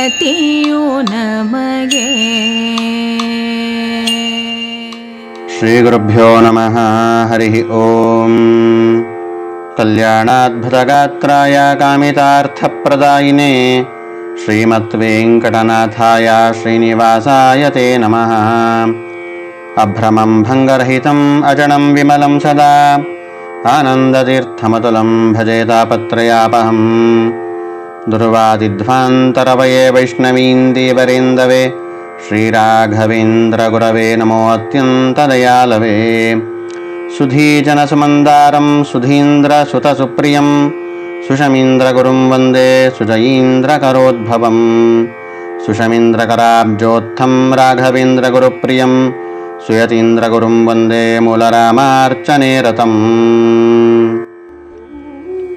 ಗತಿಯು ನಮಗೆ. ಶ್ರೀ ಗುರುಭ್ಯೋ ನಮಃ. ಹರಿ ಓಂ. ಕಲ್ಯಾಣಾದ್ಭುತಗಾತ್ರಾಯ ಕಾಮಿತಾರ್ಥಪ್ರದಾಯಿನೇ ಶ್ರೀಮದ್ವೆಂಕಟನಾಥಾಯ ಶ್ರೀನಿವಾಸಾಯ ತೇ ನಮಃ. ಅಭ್ರಮಂ ಭಂಗರಹಿತಂ ಅಜಡಂ ವಿಮಲಂ ಸದಾ ಆನಂದತೀರ್ಥಮತುಲಂ ಭಜೆ ತಾಪತ್ರಯಾಪಹಂ. ದುರ್ವಾದಿಧ್ವಾಂತರವಯೇ ವೈಷ್ಣವೀಂದೇವರೇಂದವೇ ಶ್ರೀರಾಘವೇಂದ್ರ ಗುರವೇ ನಮೋ ಅತ್ಯಂತದಯಾಲವೇ. ಸುಧೀಜನಸುಮಂದಾರಂ ಸುಧೀಂದ್ರ ಸುತಸುಪ್ರಿಯಂ ಸುಷಮೀಂದ್ರಗುರುಂ ವಂದೇ ಸುಜಯೀಂದ್ರಕರೋದ್ಭವಂ. ಸುಷಮೀಂದ್ರಕರಾಬ್ಜೋತ್ಥಂ ರಾಘವೇಂದ್ರಗುರುಪ್ರಿಯಂ ಸುಯತೀಂದ್ರಗುರುಂ ವಂದೇ ಮೂಲರಾಮಾರ್ಚನೆ ರತಂ.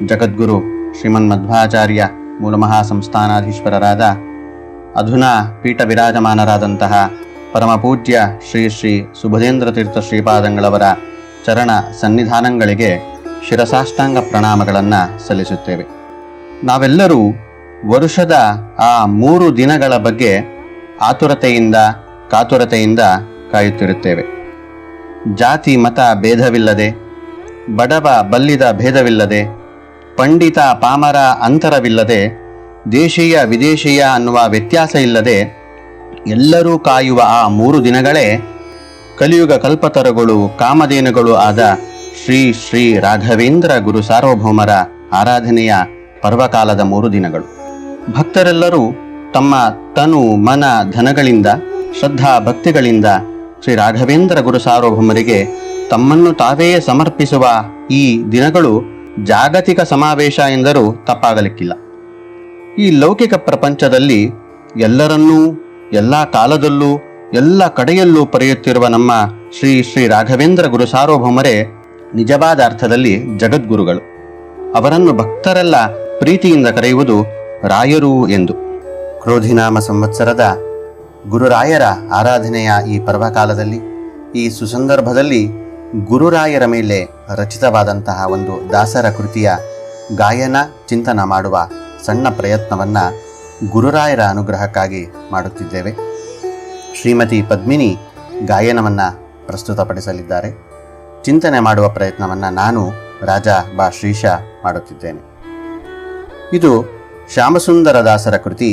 ಜಗದ್ಗುರು ಶ್ರೀಮನ್ಮಧ್ವಾಚಾರ್ಯ ಮೂಲಮಹಾಸಂಸ್ಥಾನಾಧೀಶ್ವರರಾದ ಅಧುನಾ ಪೀಠ ವಿರಾಜಮಾನರಾದಂತಹ ಪರಮಪೂಜ್ಯ ಶ್ರೀ ಶ್ರೀ ಸುಬುಧೇಂದ್ರ ತೀರ್ಥ ಶ್ರೀಪಾದಂಗಳವರ ಚರಣ ಸನ್ನಿಧಾನಗಳಿಗೆ ಶಿರಸಾಷ್ಟಾಂಗ ಪ್ರಣಾಮಗಳನ್ನು ಸಲ್ಲಿಸುತ್ತೇವೆ. ನಾವೆಲ್ಲರೂ ವರುಷದ ಆ 3 ದಿನಗಳ ಬಗ್ಗೆ ಆತುರತೆಯಿಂದ ಕಾತುರತೆಯಿಂದ ಕಾಯುತ್ತಿರುತ್ತೇವೆ. ಜಾತಿ ಮತ ಭೇದವಿಲ್ಲದೆ, ಬಡವ ಬಲ್ಲಿದ ಭೇದವಿಲ್ಲದೆ, ಪಂಡಿತ ಪಾಮರ ಅಂತರವಿಲ್ಲದೆ, ದೇಶೀಯ ವಿದೇಶೀಯ ಅನ್ನುವ ವ್ಯತ್ಯಾಸ ಇಲ್ಲದೆ ಎಲ್ಲರೂ ಕಾಯುವ ಆ 3 ದಿನಗಳೇ ಕಲಿಯುಗ ಕಲ್ಪತರುಗಳು ಕಾಮಧೇನುಗಳು ಆದ ಶ್ರೀ ಶ್ರೀ ರಾಘವೇಂದ್ರ ಗುರು ಸಾರ್ವಭೌಮರ ಆರಾಧನೆಯ ಪರ್ವಕಾಲದ 3 ದಿನಗಳು. ಭಕ್ತರೆಲ್ಲರೂ ತಮ್ಮ ತನು ಮನ ಧನಗಳಿಂದ ಶ್ರದ್ಧಾ ಭಕ್ತಿಗಳಿಂದ ಶ್ರೀ ರಾಘವೇಂದ್ರ ಗುರು ಸಾರ್ವಭೌಮರಿಗೆ ತಮ್ಮನ್ನು ತಾವೇ ಸಮರ್ಪಿಸುವ ಈ ದಿನಗಳು ಜಾಗತಿಕ ಸಮಾವೇಶ ಎಂದರೂ ತಪ್ಪಾಗಲಿಕ್ಕಿಲ್ಲ. ಈ ಲೌಕಿಕ ಪ್ರಪಂಚದಲ್ಲಿ ಎಲ್ಲರನ್ನೂ ಎಲ್ಲ ಕಾಲದಲ್ಲೂ ಎಲ್ಲ ಕಡೆಯಲ್ಲೂ ಪಡೆಯುತ್ತಿರುವ ನಮ್ಮ ಶ್ರೀ ಶ್ರೀ ರಾಘವೇಂದ್ರ ಗುರು ಸಾರ್ವಭೌಮರೇ ನಿಜವಾದ ಅರ್ಥದಲ್ಲಿ ಜಗದ್ಗುರುಗಳು. ಅವರನ್ನು ಭಕ್ತರೆಲ್ಲ ಪ್ರೀತಿಯಿಂದ ಕರೆಯುವುದು ರಾಯರು ಎಂದು. ಕ್ರೋಧಿನಾಮ ಸಂವತ್ಸರದ ಗುರುರಾಯರ ಆರಾಧನೆಯ ಈ ಪರ್ವಕಾಲದಲ್ಲಿ, ಈ ಸುಸಂದರ್ಭದಲ್ಲಿ ಗುರುರಾಯರ ಮೇಲೆ ರಚಿತವಾದಂತಹ ಒಂದು ದಾಸರ ಕೃತಿಯ ಗಾಯನ ಚಿಂತನ ಮಾಡುವ ಸಣ್ಣ ಪ್ರಯತ್ನವನ್ನು ಗುರುರಾಯರ ಅನುಗ್ರಹಕ್ಕಾಗಿ ಮಾಡುತ್ತಿದ್ದೇವೆ. ಶ್ರೀಮತಿ ಪದ್ಮಿನಿ ಗಾಯನವನ್ನು ಪ್ರಸ್ತುತಪಡಿಸಲಿದ್ದಾರೆ. ಚಿಂತನೆ ಮಾಡುವ ಪ್ರಯತ್ನವನ್ನು ನಾನು ರಾಜ ಬಾ ಶ್ರೀಶ ಮಾಡುತ್ತಿದ್ದೇನೆ. ಇದು ಶ್ಯಾಮಸುಂದರ ದಾಸರ ಕೃತಿ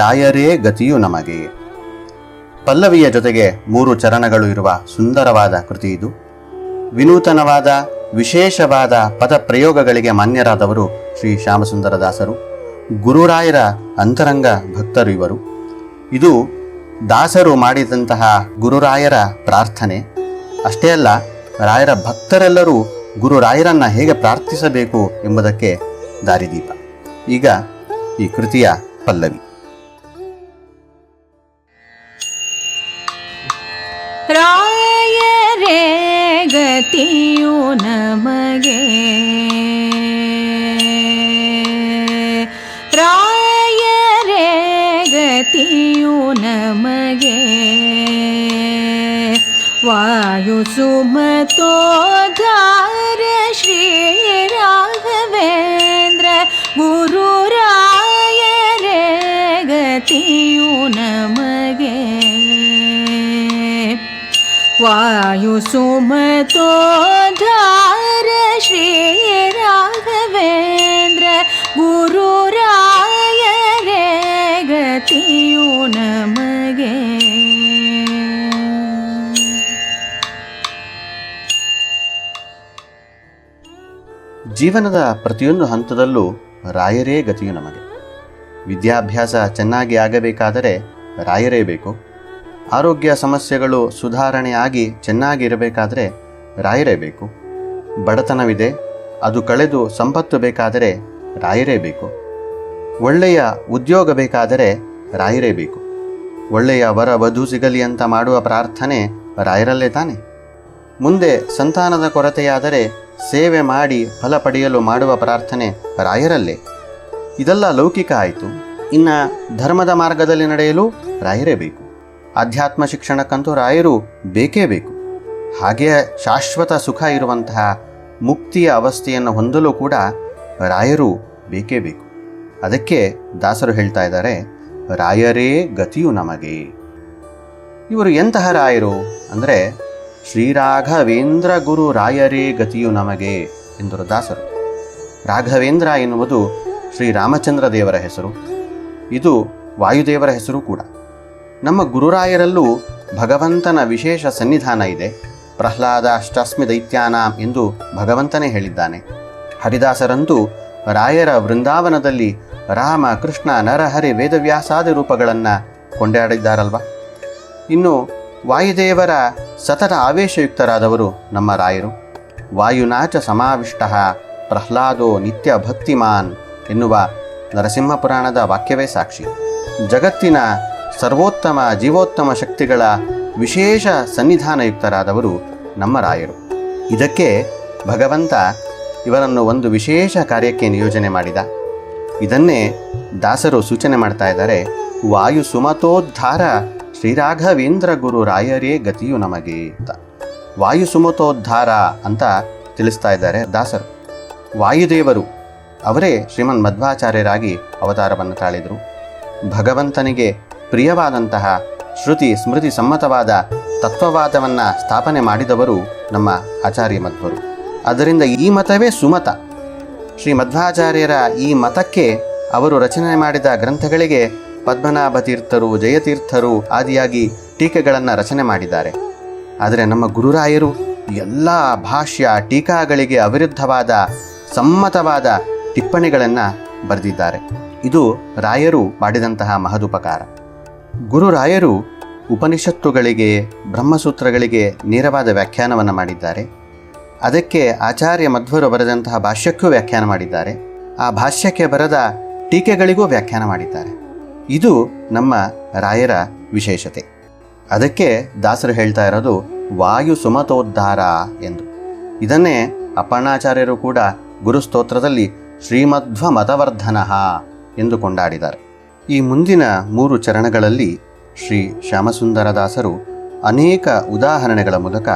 ರಾಯರೇ ಗತಿಯು ನಮಗೆ. ಪಲ್ಲವಿಯ ಜೊತೆಗೆ 3 ಚರಣಗಳು ಇರುವ ಸುಂದರವಾದ ಕೃತಿ ಇದು. ವಿನೂತನವಾದ ವಿಶೇಷವಾದ ಪದ ಪ್ರಯೋಗಗಳಿಗೆ ಮಾನ್ಯರಾದವರು ಶ್ರೀ ಶ್ಯಾಮಸುಂದರ ದಾಸರು. ಗುರುರಾಯರ ಅಂತರಂಗ ಭಕ್ತರು ಇವರು. ಇದು ದಾಸರು ಮಾಡಿದಂತಹ ಗುರುರಾಯರ ಪ್ರಾರ್ಥನೆ. ಅಷ್ಟೇ ಅಲ್ಲ, ರಾಯರ ಭಕ್ತರೆಲ್ಲರೂ ಗುರುರಾಯರನ್ನ ಹೇಗೆ ಪ್ರಾರ್ಥಿಸಬೇಕು ಎಂಬುದಕ್ಕೆ ದಾರಿದೀಪ. ಈಗ ಈ ಕೃತಿಯ ಪಲ್ಲವಿ. ರಾಯರೇ ಗತಿಯು ನಮಗೆ, ರಾಯರೇ ಗತಿಯು ನಮಗೆ. ವಾಯು ಸುಮತೋದ್ಧಾರ ಶ್ರೀ ರಾಘವೇಂದ್ರ ಗುರು ರಾಯರೇ ಗತಿಯು ನಮಗೆ. ವಾಯು ಸುಮತೋದ್ಧಾರ ಶ್ರೀ ರಾಘವೇಂದ್ರ ಗುರು ರಾಯರೇ ಗತಿಯು ನಮಗೆ. ಜೀವನದ ಪ್ರತಿಯೊಂದು ಹಂತದಲ್ಲೂ ರಾಯರೇ ಗತಿಯು ನಮಗೆ. ವಿದ್ಯಾಭ್ಯಾಸ ಚೆನ್ನಾಗಿ ಆಗಬೇಕಾದರೆ ರಾಯರೇ ಬೇಕು. ಆರೋಗ್ಯ ಸಮಸ್ಯೆಗಳು ಸುಧಾರಣೆಯಾಗಿ ಚೆನ್ನಾಗಿರಬೇಕಾದರೆ ರಾಯರೇ ಬೇಕು. ಬಡತನವಿದೆ, ಅದು ಕಳೆದು ಸಂಪತ್ತು ಬೇಕಾದರೆ ರಾಯರೇ ಬೇಕು. ಒಳ್ಳೆಯ ಉದ್ಯೋಗ ಬೇಕಾದರೆ ರಾಯರೇ ಬೇಕು. ಒಳ್ಳೆಯ ವರ ವಧು ಸಿಗಲಿ ಅಂತ ಮಾಡುವ ಪ್ರಾರ್ಥನೆ ರಾಯರಲ್ಲೇ ತಾನೆ. ಮುಂದೆ ಸಂತಾನದ ಕೊರತೆಯಾದರೆ ಸೇವೆ ಮಾಡಿ ಫಲ ಪಡೆಯಲು ಮಾಡುವ ಪ್ರಾರ್ಥನೆ ರಾಯರಲ್ಲೇ. ಇದೆಲ್ಲ ಲೌಕಿಕ ಆಯಿತು. ಇನ್ನು ಧರ್ಮದ ಮಾರ್ಗದಲ್ಲಿ ನಡೆಯಲು ರಾಯರೇ ಬೇಕು. ಆಧ್ಯಾತ್ಮ ಶಿಕ್ಷಣಕ್ಕಂತೂ ರಾಯರು ಬೇಕೇ ಬೇಕು. ಹಾಗೆಯೇ ಶಾಶ್ವತ ಸುಖ ಇರುವಂತಹ ಮುಕ್ತಿಯ ಅವಸ್ಥೆಯನ್ನು ಹೊಂದಲು ಕೂಡ ರಾಯರು ಬೇಕೇ ಬೇಕು. ಅದಕ್ಕೆ ದಾಸರು ಹೇಳ್ತಾ ಇದ್ದಾರೆ, ರಾಯರೇ ಗತಿಯು ನಮಗೆ. ಇವರು ಎಂತಹ ರಾಯರು ಅಂದರೆ ಶ್ರೀರಾಘವೇಂದ್ರ ಗುರು ರಾಯರೇ ಗತಿಯು ನಮಗೆ ಎಂದರು ದಾಸರು. ರಾಘವೇಂದ್ರ ಎನ್ನುವುದು ಶ್ರೀರಾಮಚಂದ್ರ ದೇವರ ಹೆಸರು. ಇದು ವಾಯುದೇವರ ಹೆಸರು ಕೂಡ. ನಮ್ಮ ಗುರುರಾಯರಲ್ಲೂ ಭಗವಂತನ ವಿಶೇಷ ಸನ್ನಿಧಾನ ಇದೆ. ಪ್ರಹ್ಲಾದಾಷ್ಟಸ್ಮಿ ದೈತ್ಯಾನಾಂ ಎಂದು ಭಗವಂತನೇ ಹೇಳಿದ್ದಾನೆ. ಹರಿದಾಸರಂತೂ ರಾಯರ ವೃಂದಾವನದಲ್ಲಿ ರಾಮ, ಕೃಷ್ಣ, ನರಹರಿ, ವೇದವ್ಯಾಸಾದಿ ರೂಪಗಳನ್ನು ಕೊಂಡಾಡಿದ್ದಾರಲ್ವ. ಇನ್ನು ವಾಯುದೇವರ ಸತತ ಆವೇಶಯುಕ್ತರಾದವರು ನಮ್ಮ ರಾಯರು. ವಾಯುನಾಚ ಸಮಾವಿಷ್ಟ ಪ್ರಹ್ಲಾದೋ ನಿತ್ಯ ಭಕ್ತಿಮಾನ್ ಎನ್ನುವ ನರಸಿಂಹ ಪುರಾಣದ ವಾಕ್ಯವೇ ಸಾಕ್ಷಿ. ಜಗತ್ತಿನ ಸರ್ವೋತ್ತಮ ಜೀವೋತ್ತಮ ಶಕ್ತಿಗಳ ವಿಶೇಷ ಸನ್ನಿಧಾನಯುಕ್ತರಾದವರು ನಮ್ಮ ರಾಯರು. ಇದಕ್ಕೆ ಭಗವಂತ ಇವರನ್ನು ಒಂದು ವಿಶೇಷ ಕಾರ್ಯಕ್ಕೆ ನಿಯೋಜನೆ ಮಾಡಿದ. ಇದನ್ನೇ ದಾಸರು ಸೂಚನೆ ಮಾಡ್ತಾ ಇದ್ದಾರೆ. ವಾಯು ಸುಮತೋದ್ಧಾರ ಶ್ರೀರಾಘವೇಂದ್ರ ಗುರು ರಾಯರೇ ಗತಿಯು ನಮಗೆ ಅಂತ. ವಾಯು ಸುಮತೋದ್ಧಾರ ಅಂತ ತಿಳಿಸ್ತಾ ಇದ್ದಾರೆ ದಾಸರು. ವಾಯುದೇವರು ಅವರೇ ಶ್ರೀಮನ್ ಮಧ್ವಾಚಾರ್ಯರಾಗಿ ಅವತಾರವನ್ನು ತಾಳಿದರು. ಭಗವಂತನಿಗೆ ಪ್ರಿಯವಾದಂತಹ ಶ್ರುತಿ ಸ್ಮೃತಿ ಸಮ್ಮತವಾದ ತತ್ವವಾದವನ್ನು ಸ್ಥಾಪನೆ ಮಾಡಿದವರು ನಮ್ಮ ಆಚಾರ್ಯ ಮಧ್ವರು. ಅದರಿಂದ ಈ ಮತವೇ ಸುಮತ. ಶ್ರೀ ಮಧ್ವಾಚಾರ್ಯರ ಈ ಮತಕ್ಕೆ ಅವರು ರಚನೆ ಮಾಡಿದ ಗ್ರಂಥಗಳಿಗೆ ಪದ್ಮನಾಭ ತೀರ್ಥರು, ಜಯತೀರ್ಥರು ಆದಿಯಾಗಿ ಟೀಕೆಗಳನ್ನು ರಚನೆ ಮಾಡಿದ್ದಾರೆ. ಆದರೆ ನಮ್ಮ ಗುರುರಾಯರು ಎಲ್ಲ ಭಾಷ್ಯ ಟೀಕಾಗಳಿಗೆ ಅವಿರುದ್ಧವಾದ ಸಮ್ಮತವಾದ ಟಿಪ್ಪಣಿಗಳನ್ನು ಬರೆದಿದ್ದಾರೆ. ಇದು ರಾಯರು ಮಾಡಿದಂತಹ ಮಹದುಪಕಾರ. ಗುರುರಾಯರು ಉಪನಿಷತ್ತುಗಳಿಗೆ, ಬ್ರಹ್ಮಸೂತ್ರಗಳಿಗೆ ನೇರವಾದ ವ್ಯಾಖ್ಯಾನವನ್ನು ಮಾಡಿದ್ದಾರೆ. ಅದಕ್ಕೆ ಆಚಾರ್ಯ ಮಧ್ವರು ಬರೆದಂತಹ ಭಾಷ್ಯಕ್ಕೂ ವ್ಯಾಖ್ಯಾನ ಮಾಡಿದ್ದಾರೆ. ಆ ಭಾಷ್ಯಕ್ಕೆ ಬರೆದ ಟೀಕೆಗಳಿಗೂ ವ್ಯಾಖ್ಯಾನ ಮಾಡಿದ್ದಾರೆ. ಇದು ನಮ್ಮ ರಾಯರ ವಿಶೇಷತೆ. ಅದಕ್ಕೆ ದಾಸರು ಹೇಳ್ತಾ ಇರೋದು ವಾಯು ಸುಮತೋದ್ಧಾರ ಎಂದು. ಇದನ್ನೇ ಅಪ್ಪಣ್ಣಾಚಾರ್ಯರು ಕೂಡ ಗುರುಸ್ತೋತ್ರದಲ್ಲಿ ಶ್ರೀಮಧ್ವ ಮತವರ್ಧನ ಎಂದು ಕೊಂಡಾಡಿದ್ದಾರೆ. ಈ ಮುಂದಿನ 3 ಚರಣಗಳಲ್ಲಿ ಶ್ರೀ ಶ್ಯಾಮಸುಂದರದಾಸರು ಅನೇಕ ಉದಾಹರಣೆಗಳ ಮೂಲಕ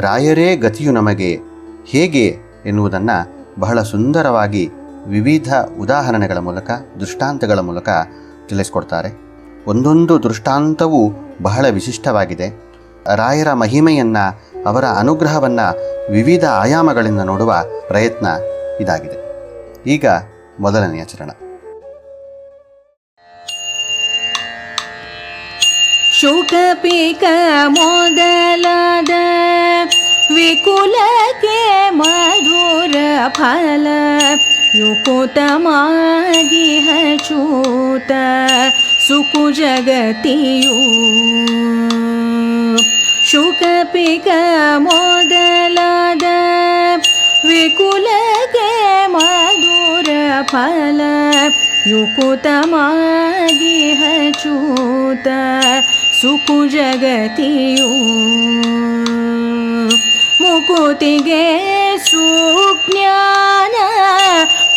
ರಾಯರೇ ಗತಿಯು ನಮಗೆ ಹೇಗೆ ಎನ್ನುವುದನ್ನು ಬಹಳ ಸುಂದರವಾಗಿ ವಿವಿಧ ಉದಾಹರಣೆಗಳ ಮೂಲಕ, ದೃಷ್ಟಾಂತಗಳ ಮೂಲಕ ತಿಳಿಸ್ಕೊಡ್ತಾರೆ. ಒಂದೊಂದು ದೃಷ್ಟಾಂತವೂ ಬಹಳ ವಿಶಿಷ್ಟವಾಗಿದೆ. ರಾಯರ ಮಹಿಮೆಯನ್ನು, ಅವರ ಅನುಗ್ರಹವನ್ನು ವಿವಿಧ ಆಯಾಮಗಳಿಂದ ನೋಡುವ ಪ್ರಯತ್ನ ಇದಾಗಿದೆ. ಈಗ ಮೊದಲನೆಯ ಚರಣ. ಶುಕಪಿಕ ಮೊದಲಾದ ವಿಕುಲಕ್ಕೆ ಮಧುರ ಫಲ ಯುಕುತಮಾಗಿ ಹಚೂತ ಸುಕು ಜಗತಿಯು. ಶುಕಪಿಕ ಮೊದಲಾದ ವಿಕುಲಕ್ಕೆ ಮಧುರ ಫಲ ಯುಕುತಮಾಗಿ ಹಚೂತ ಸುಕು ಜಗತಿಯು. ಮುಕುತಿಗೆ ಸುಜ್ಞಾನ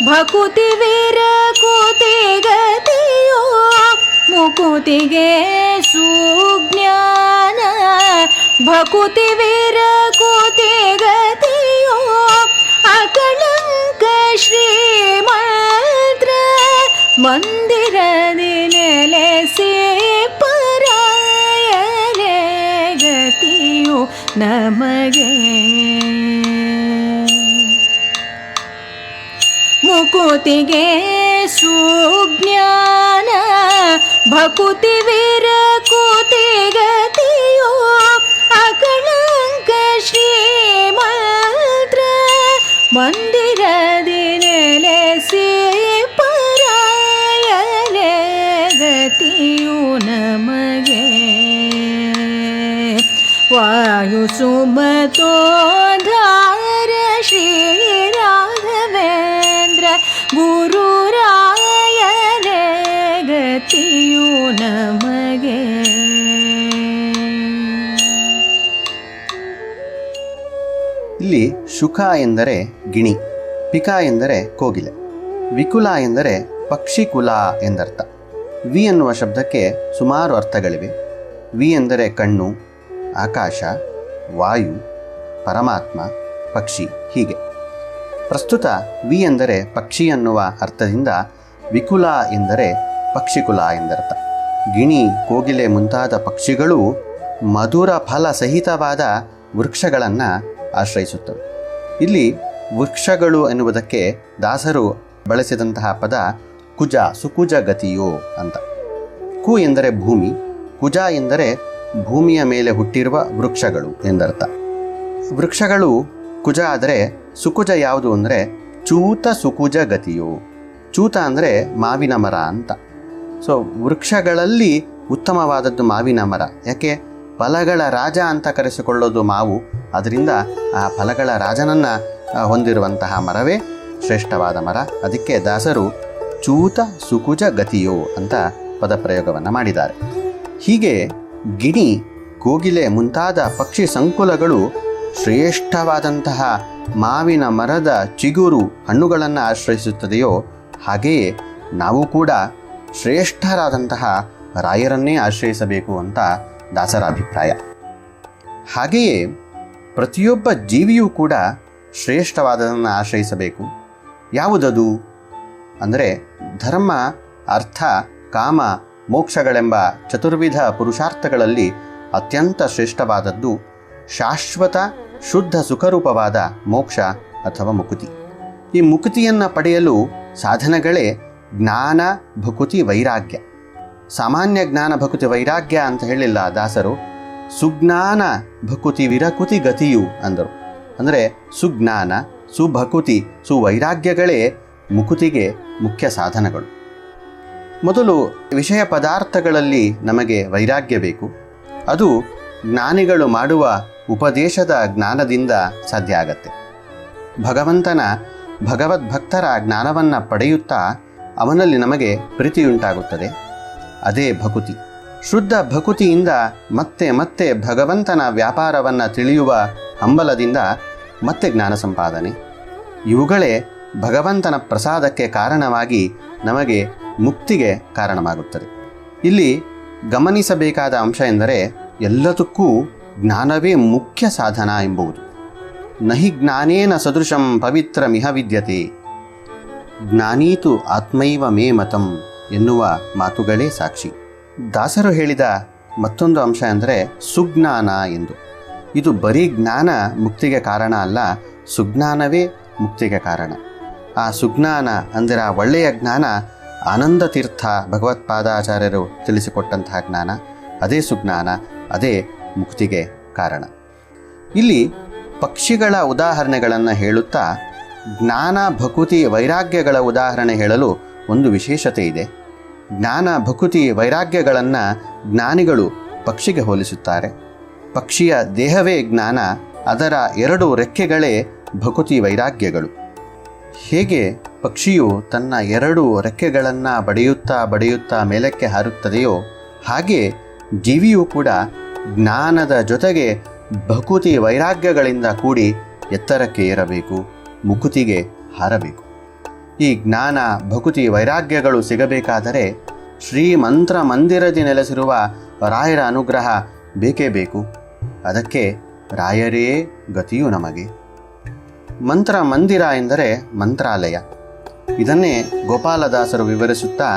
ಭಕುತಿ ವಿರಕುತಿ ಗತಿಯೋ. ಮುಕುತಿಗೆ ಸುಜ್ಞಾನ ಭಕುತಿ ವಿರಕುತಿ ಗತಿಯೋ. ಅಕಳಂಕ ಶ್ರೀಮಂತ್ರ ಮಂದಿರದಿ ನೆಲೆಸಿ ಪರಾಯರೇ ಗತಿಯು ನಮಗೆ. ಮುಕುತಿಗೆ ಸುಜ್ಞಾನ ಭಕುತಿ ವಿರಕುತಿ ಗತಿಯೋ. ಅಕಳಂಕ ಶ್ರೀಮಂತ್ರ ಮಂದಿರದಿ ನೆಲೆಸಿ ಪರಾಯರೇ ಗತಿಯು ನಮಗೆ. ವಾಯು ಸುಮತೋದ್ಧಾರ ಶ್ರೀ ರಾಘವೇಂದ್ರ ಗುರು ರಾಯರೇ ಗತಿಯು ನಮಗೆ. ಇಲ್ಲಿ ಶುಕ ಎಂದರೆ ಗಿಣಿ, ಪಿಕ ಎಂದರೆ ಕೋಗಿಲೆ, ವಿಕುಲ ಎಂದರೆ ಪಕ್ಷಿಕುಲ ಎಂದರ್ಥ. ವಿ ಎನ್ನುವ ಶಬ್ದಕ್ಕೆ ಸುಮಾರು ಅರ್ಥಗಳಿವೆ. ವಿ ಎಂದರೆ ಕಣ್ಣು, ಆಕಾಶ, ವಾಯು, ಪರಮಾತ್ಮ, ಪಕ್ಷಿ ಹೀಗೆ. ಪ್ರಸ್ತುತ ವಿ ಎಂದರೆ ಪಕ್ಷಿ ಎನ್ನುವ ಅರ್ಥದಿಂದ ವಿಕುಲ ಎಂದರೆ ಪಕ್ಷಿಕುಲ ಎಂದರ್ಥ. ಗಿಣಿ, ಕೋಗಿಲೆ ಮುಂತಾದ ಪಕ್ಷಿಗಳು ಮಧುರ ಫಲ ಸಹಿತವಾದ ವೃಕ್ಷಗಳನ್ನು ಆಶ್ರಯಿಸುತ್ತವೆ. ಇಲ್ಲಿ ವೃಕ್ಷಗಳು ಎನ್ನುವುದಕ್ಕೆ ದಾಸರು ಬಳಸಿದಂತಹ ಪದ ಕುಜ, ಸುಕುಜ ಗತಿಯೋ ಅಂತ. ಕು ಎಂದರೆ ಭೂಮಿ, ಕುಜ ಎಂದರೆ ಭೂಮಿಯ ಮೇಲೆ ಹುಟ್ಟಿರುವ ವೃಕ್ಷಗಳು ಎಂದರ್ಥ. ವೃಕ್ಷಗಳು ಕುಜ ಆದರೆ ಸುಕುಜ ಯಾವುದು ಅಂದರೆ ಚೂತ ಸುಕುಜ ಗತಿಯೋ. ಚೂತ ಅಂದರೆ ಮಾವಿನ ಮರ ಅಂತ. ಸೊ ವೃಕ್ಷಗಳಲ್ಲಿ ಉತ್ತಮವಾದದ್ದು ಮಾವಿನ ಮರ. ಯಾಕೆ? ಫಲಗಳ ರಾಜ ಅಂತ ಕರೆಸಿಕೊಳ್ಳೋದು ಮಾವು. ಅದರಿಂದ ಆ ಫಲಗಳ ರಾಜನನ್ನು ಹೊಂದಿರುವಂತಹ ಮರವೇ ಶ್ರೇಷ್ಠವಾದ ಮರ. ಅದಕ್ಕೆ ದಾಸರು ಚೂತ ಸುಕುಜ ಗತಿಯೋ ಅಂತ ಪದಪ್ರಯೋಗವನ್ನು ಮಾಡಿದ್ದಾರೆ. ಹೀಗೆ ಗಿಣಿ, ಕೋಗಿಲೆ ಮುಂತಾದ ಪಕ್ಷಿ ಸಂಕುಲಗಳು ಶ್ರೇಷ್ಠವಾದಂತಹ ಮಾವಿನ ಮರದ ಚಿಗುರು ಹಣ್ಣುಗಳನ್ನು ಆಶ್ರಯಿಸುತ್ತದೆಯೋ ಹಾಗೆಯೇ ನಾವು ಕೂಡ ಶ್ರೇಷ್ಠರಾದಂತಹ ರಾಯರನ್ನೇ ಆಶ್ರಯಿಸಬೇಕು ಅಂತ ದಾಸರ ಅಭಿಪ್ರಾಯ. ಹಾಗೆಯೇ ಪ್ರತಿಯೊಬ್ಬ ಜೀವಿಯೂ ಕೂಡ ಶ್ರೇಷ್ಠವಾದದನ್ನು ಆಶ್ರಯಿಸಬೇಕು. ಯಾವುದದು ಅಂದರೆ ಧರ್ಮ, ಅರ್ಥ, ಕಾಮ, ಮೋಕ್ಷಗಳೆಂಬ ಚತುರ್ವಿಧ ಪುರುಷಾರ್ಥಗಳಲ್ಲಿ ಅತ್ಯಂತ ಶ್ರೇಷ್ಠವಾದದ್ದು ಶಾಶ್ವತ ಶುದ್ಧ ಸುಖರೂಪವಾದ ಮೋಕ್ಷ ಅಥವಾ ಮುಕುತಿ. ಈ ಮುಕುತಿಯನ್ನು ಪಡೆಯಲು ಸಾಧನಗಳೇ ಜ್ಞಾನ, ಭಕುತಿ, ವೈರಾಗ್ಯ. ಸಾಮಾನ್ಯ ಜ್ಞಾನ, ಭಕುತಿ, ವೈರಾಗ್ಯ ಅಂತ ಹೇಳಿಲ್ಲ ದಾಸರು. ಸುಜ್ಞಾನ ಭಕುತಿ ವಿರಕುತಿ ಗತಿಯು ಅಂದರು. ಅಂದರೆ ಸುಜ್ಞಾನ, ಸುಭಕುತಿ, ಸುವೈರಾಗ್ಯಗಳೇ ಮುಕುತಿಗೆ ಮುಖ್ಯ ಸಾಧನಗಳು. ಮೊದಲು ವಿಷಯ ಪದಾರ್ಥಗಳಲ್ಲಿ ನಮಗೆ ವೈರಾಗ್ಯ ಬೇಕು. ಅದು ಜ್ಞಾನಿಗಳು ಮಾಡುವ ಉಪದೇಶದ ಜ್ಞಾನದಿಂದ ಸಾಧ್ಯ ಆಗತ್ತೆ. ಭಗವಂತನ ಭಗವದ್ಭಕ್ತರ ಜ್ಞಾನವನ್ನು ಪಡೆಯುತ್ತಾ ಅವನಲ್ಲಿ ನಮಗೆ ಪ್ರೀತಿಯುಂಟಾಗುತ್ತದೆ. ಅದೇ ಭಕುತಿ. ಶುದ್ಧ ಭಕುತಿಯಿಂದ ಮತ್ತೆ ಮತ್ತೆ ಭಗವಂತನ ವ್ಯಾಪಾರವನ್ನು ತಿಳಿಯುವ ಹಂಬಲದಿಂದ ಮತ್ತೆ ಜ್ಞಾನ ಸಂಪಾದನೆ. ಇವುಗಳೇ ಭಗವಂತನ ಪ್ರಸಾದಕ್ಕೆ ಕಾರಣವಾಗಿ ನಮಗೆ ಮುಕ್ತಿಗೆ ಕಾರಣವಾಗುತ್ತದೆ. ಇಲ್ಲಿ ಗಮನಿಸಬೇಕಾದ ಅಂಶ ಎಂದರೆ ಎಲ್ಲದಕ್ಕೂ ಜ್ಞಾನವೇ ಮುಖ್ಯ ಸಾಧನ ಎಂಬುದು. ನಹಿ ಜ್ಞಾನೇನ ಸದೃಶಂ ಪವಿತ್ರಮಿಹ ವಿದ್ಯತೆ, ಜ್ಞಾನೀತು ಆತ್ಮೈವ ಮೇ ಮತಂ ಎನ್ನುವ ಮಾತುಗಳೇ ಸಾಕ್ಷಿ. ದಾಸರು ಹೇಳಿದ ಮತ್ತೊಂದು ಅಂಶ ಅಂದರೆ ಸುಜ್ಞಾನ ಎಂದು. ಇದು ಬರೀ ಜ್ಞಾನ ಮುಕ್ತಿಗೆ ಕಾರಣ ಅಲ್ಲ, ಸುಜ್ಞಾನವೇ ಮುಕ್ತಿಗೆ ಕಾರಣ. ಆ ಸುಜ್ಞಾನ ಅಂದರೆ ಆ ಒಳ್ಳೆಯ ಜ್ಞಾನ ಆನಂದ ತೀರ್ಥ ಭಗವತ್ಪಾದಾಚಾರ್ಯರು ತಿಳಿಸಿಕೊಟ್ಟಂತಹ ಜ್ಞಾನ. ಅದೇ ಸುಜ್ಞಾನ, ಅದೇ ಮುಕ್ತಿಗೆ ಕಾರಣ. ಇಲ್ಲಿ ಪಕ್ಷಿಗಳ ಉದಾಹರಣೆಗಳನ್ನು ಹೇಳುತ್ತಾ ಜ್ಞಾನ, ಭಕುತಿ, ವೈರಾಗ್ಯಗಳ ಉದಾಹರಣೆ ಹೇಳಲು ಒಂದು ವಿಶೇಷತೆ ಇದೆ. ಜ್ಞಾನ, ಭಕುತಿ, ವೈರಾಗ್ಯಗಳನ್ನು ಜ್ಞಾನಿಗಳು ಪಕ್ಷಿಗೆ ಹೋಲಿಸುತ್ತಾರೆ. ಪಕ್ಷಿಯ ದೇಹವೇ ಜ್ಞಾನ, ಅದರ ಎರಡು ರೆಕ್ಕೆಗಳೇ ಭಕುತಿ, ವೈರಾಗ್ಯಗಳು. ಹೇಗೆ ಪಕ್ಷಿಯು ತನ್ನ ಎರಡು ರೆಕ್ಕೆಗಳನ್ನು ಬಡಿಯುತ್ತಾ ಮೇಲಕ್ಕೆ ಹಾರುತ್ತದೆಯೋ ಹಾಗೆ ಜೀವಿಯೂ ಕೂಡ ಜ್ಞಾನದ ಜೊತೆಗೆ ಭಕುತಿ, ವೈರಾಗ್ಯಗಳಿಂದ ಕೂಡಿ ಎತ್ತರಕ್ಕೆ ಏರಬೇಕು, ಮುಕುತಿಗೆ ಹಾರಬೇಕು. ಈ ಜ್ಞಾನ, ಭಕುತಿ, ವೈರಾಗ್ಯಗಳು ಸಿಗಬೇಕಾದರೆ ಶ್ರೀಮಂತ್ರ ಮಂದಿರದಿ ನೆಲೆಸಿರುವ ರಾಯರ ಅನುಗ್ರಹ ಬೇಕೇ ಬೇಕು. ಅದಕ್ಕೆ ರಾಯರೇ ಗತಿಯು ನಮಗೆ. ಮಂತ್ರ ಮಂದಿರ ಎಂದರೆ ಮಂತ್ರಾಲಯ. ಇದನ್ನೇ ಗೋಪಾಲದಾಸರು ವಿವರಿಸುತ್ತಾ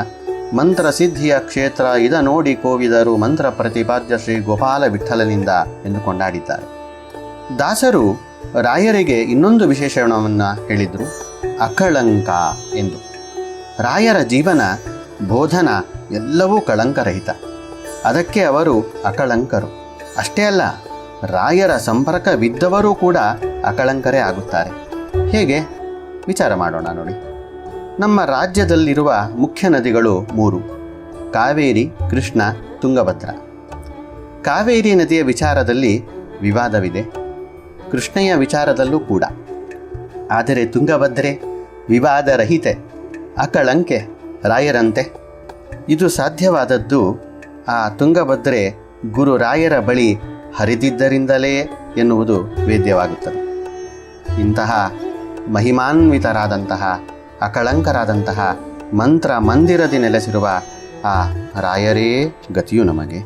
ಮಂತ್ರ ಸಿದ್ಧಿಯ ಕ್ಷೇತ್ರ ಇದ ನೋಡಿ ಕೋವಿದರು ಮಂತ್ರ ಪ್ರತಿಪಾದ್ಯ ಶ್ರೀ ಗೋಪಾಲ ವಿಠಲನಿಂದ ಎಂದು ಕೊಂಡಾಡಿದ್ದಾರೆ. ದಾಸರು ರಾಯರಿಗೆ ಇನ್ನೊಂದು ವಿಶೇಷಣವನ್ನು ಹೇಳಿದರು, ಅಕಳಂಕ ಎಂದು. ರಾಯರ ಜೀವನ, ಬೋಧನ ಎಲ್ಲವೂ ಕಳಂಕರಹಿತ. ಅದಕ್ಕೆ ಅವರು ಅಕಳಂಕರು. ಅಷ್ಟೇ ಅಲ್ಲ, ರಾಯರ ಸಂಪರ್ಕವಿದ್ದವರೂ ಕೂಡ ಅಕಳಂಕರೇ ಆಗುತ್ತಾರೆ. ಹೇಗೆ? ವಿಚಾರ ಮಾಡೋಣ ನೋಡಿ. ನಮ್ಮ ರಾಜ್ಯದಲ್ಲಿರುವ ಮುಖ್ಯ ನದಿಗಳು 3: ಕಾವೇರಿ, ಕೃಷ್ಣ, ತುಂಗಭದ್ರಾ. ಕಾವೇರಿ ನದಿಯ ವಿಚಾರದಲ್ಲಿ ವಿವಾದವಿದೆ, ಕೃಷ್ಣೆಯ ವಿಚಾರದಲ್ಲೂ ಕೂಡ. ಆದರೆ ತುಂಗಭದ್ರೆ ವಿವಾದರಹಿತೆ, ಅಕಳಂಕೆ, ರಾಯರಂತೆ. ಇದು ಸಾಧ್ಯವಾದದ್ದು ಆ ತುಂಗಭದ್ರೆ ಗುರು ರಾಯರ ಬಳಿ ಹರಿದಿದ್ದರಿಂದಲೇ ಎನ್ನುವುದು ವೇದ್ಯವಾಗುತ್ತದೆ. ಇಂತಹ ಮಹಿಮಾನ್ವಿತರಾದಂತಹ, ಅಕಳಂಕರಾದಂತಹ ಮಂತ್ರ ಮಂದಿರದಿ ನೆಲೆಸಿರುವ ಆ ರಾಯರೇ ಗತಿಯು ನಮಗೆ.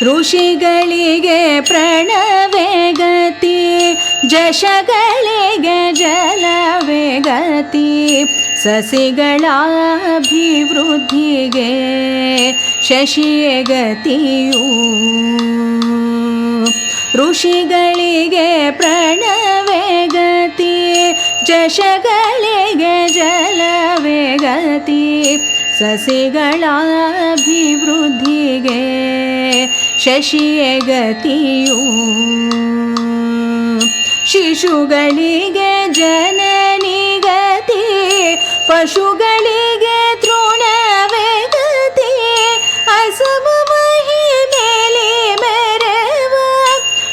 ಋಷಿಗಳಿಗೆ ಪ್ರಣವೇ ಗತಿ, ಜಶಗಳಿಗೆ ಜಲವೇ ಗತಿ, ಸಸಿಗಳ ಅಭಿವೃದ್ಧಿಗೆ ಶಶಿಯೇ ಗತಿಯು. ಋಷಿಗಳಿಗೆ ಪ್ರಣವೇ ಗತಿ, ಜಶಗಳಿಗೆ ಜಲವೇ ಗತಿ. ಸಸಿಗಳ ಅಭಿವೃದ್ಧಿಗೆ ಶಶಿಯೇ ಗತಿಯು. ಶಿಶುಗಳಿಗೆ ಜನನಿ ಗತಿ, ಪಶುಗಳಿಗೆ ತೃಣವೇ ಗತಿ. ಅಸಮ ಮಹಿಮೇಲಿ ಮೆರೆವ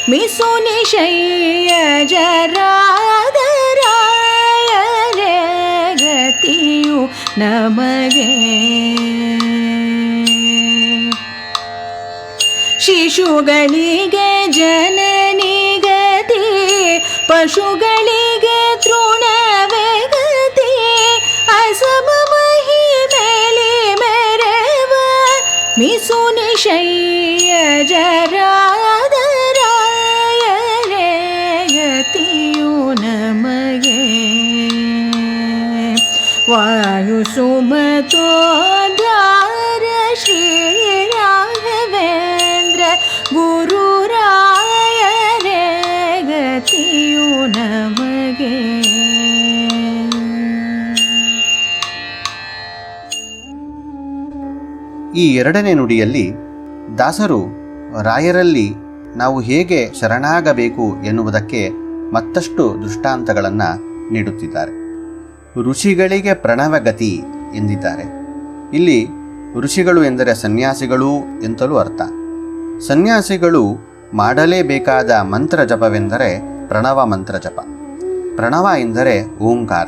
ಮಿಸು ನಿಶಯ್ಯ ಜರಾದರಾಯರೇ ಗತಿಯು ನಮಗೆ. ಶಿಶುಗಳಿಗೆ ಜನನಿ ಗತಿ, ಪಶುಗಳಿಗೆ ತೃಣವೇ ಗತಿ. ಅಸಮ ಮಹಿಮೇಲಿ ಮೆರೆವ ಮಿಸು ನಿಶಯ್ಯ ಜರಾದರಾಯರೇ ಗತಿಯು ನಮಗೆ. ವಾಯು ಸುಮತೋದ್ಧಾರ ಶ್ರೀ ರಾಘವೇಂದ್ರ ಗುರುರಾಯರೇ ಗತಿಯು ನಮಗೆ. ಈ ಎರಡನೇ ನುಡಿಯಲ್ಲಿ ದಾಸರು ರಾಯರಲ್ಲಿ ನಾವು ಹೇಗೆ ಶರಣಾಗಬೇಕು ಎನ್ನುವುದಕ್ಕೆ ಮತ್ತಷ್ಟು ದೃಷ್ಟಾಂತಗಳನ್ನು ನೀಡುತ್ತಿದ್ದಾರೆ. ಋಷಿಗಳಿಗೆ ಪ್ರಣವಗತಿ ಎಂದಿದ್ದಾರೆ. ಇಲ್ಲಿ ಋಷಿಗಳು ಎಂದರೆ ಸನ್ಯಾಸಿಗಳು ಎಂತಲೂ ಅರ್ಥ. ಸನ್ಯಾಸಿಗಳು ಮಾಡಲೇಬೇಕಾದ ಮಂತ್ರ ಜಪವೆಂದರೆ ಪ್ರಣವ ಮಂತ್ರ ಜಪ. ಪ್ರಣವ ಎಂದರೆ ಓಂಕಾರ.